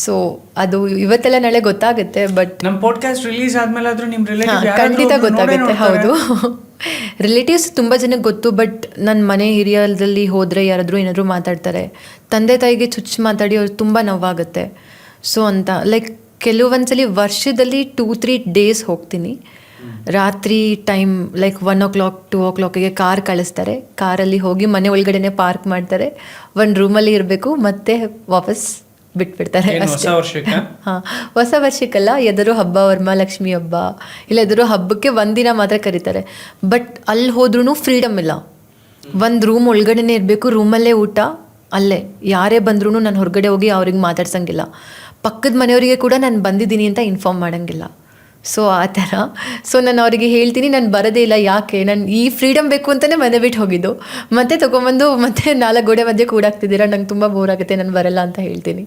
So ಅದು ಇವತ್ತೆಲ್ಲ ನಾಳೆ ಗೊತ್ತಾಗುತ್ತೆ. ಬಟ್ ನಮ್ಮ ಪಾಡ್ಕಾಸ್ಟ್ ರಿಲೀಸ್ ಆದ್ಮೇಲೆ ಆದ್ರೂ ನಿಮ್ಮ ರಿಲೇಟಿವ್ ಖಂಡಿತ ಗೊತ್ತಾಗುತ್ತೆ. ಹೌದು, ರಿಲೇಟಿವ್ಸ್ ತುಂಬ ಜನಕ್ಕೆ ಗೊತ್ತು. ಬಟ್ ನನ್ನ ಮನೆ ಹಿರಿಯದಲ್ಲಿ ಹೋದರೆ ಯಾರಾದರೂ ಏನಾದರೂ ಮಾತಾಡ್ತಾರೆ, ತಂದೆ ತಾಯಿಗೆ ಚುಚ್ಚು ಮಾತಾಡಿ ಅವ್ರು ತುಂಬ ನೋವಾಗುತ್ತೆ. ಸೊ ಅಂತ ಲೈಕ್ ಕೆಲವೊಂದ್ಸಲಿ ವರ್ಷದಲ್ಲಿ 2-3 ಡೇಸ್ ಹೋಗ್ತೀನಿ. ರಾತ್ರಿ ಟೈಮ್ ಲೈಕ್ 1 o'clock 2 o'clockಗೆ ಕಾರ್ ಕಳಿಸ್ತಾರೆ. ಕಾರಲ್ಲಿ ಹೋಗಿ ಮನೆ ಒಳಗಡೆನೆ ಪಾರ್ಕ್ ಮಾಡ್ತಾರೆ, ಒಂದು ರೂಮಲ್ಲಿ ಇರಬೇಕು, ಮತ್ತೆ ವಾಪಸ್ ಬಿಟ್ಬಿಡ್ತಾರೆ ಅಷ್ಟೇ. ಹಾಂ, ಹೊಸ ವರ್ಷಕ್ಕಲ್ಲ, ಎದರು ಹಬ್ಬ, ವರಮಹಾಲಕ್ಷ್ಮಿ ಹಬ್ಬ ಇಲ್ಲ ಎದರು ಹಬ್ಬಕ್ಕೆ ಒಂದಿನ ಮಾತ್ರ ಕರೀತಾರೆ. ಬಟ್ ಅಲ್ಲಿ ಹೋದ್ರೂ ಫ್ರೀಡಮ್ ಇಲ್ಲ. ಒಂದು ರೂಮ್ ಒಳಗಡೆನೇ ಇರಬೇಕು, ರೂಮಲ್ಲೇ ಊಟ, ಅಲ್ಲೇ ಯಾರೇ ಬಂದ್ರೂ ನಾನು ಹೊರಗಡೆ ಹೋಗಿ ಅವ್ರಿಗೆ ಮಾತಾಡ್ಸಂಗಿಲ್ಲ. ಪಕ್ಕದ ಮನೆಯವರಿಗೆ ಕೂಡ ನಾನು ಬಂದಿದ್ದೀನಿ ಅಂತ ಇನ್ಫಾರ್ಮ್ ಮಾಡೋಂಗಿಲ್ಲ. ಸೊ ಆ ಥರ. ಸೊ ನಾನು ಅವರಿಗೆ ಹೇಳ್ತೀನಿ ನಾನು ಬರೋದೇ ಇಲ್ಲ, ಯಾಕೆ ನಾನು ಈ ಫ್ರೀಡಮ್ ಬೇಕು ಅಂತಲೇ ಮನೆ ಬಿಟ್ಟು ಹೋಗಿದ್ದು, ಮತ್ತೆ ತೊಗೊಂಬಂದು ಮತ್ತೆ 4 ಗೋಡೆ ಮಧ್ಯೆ ಕೂಡಾಕ್ತಿದ್ದೀರಾ, ನಂಗೆ ತುಂಬ ಬೋರ್ ಆಗುತ್ತೆ, ನಾನು ಬರಲ್ಲ ಅಂತ ಹೇಳ್ತೀನಿ.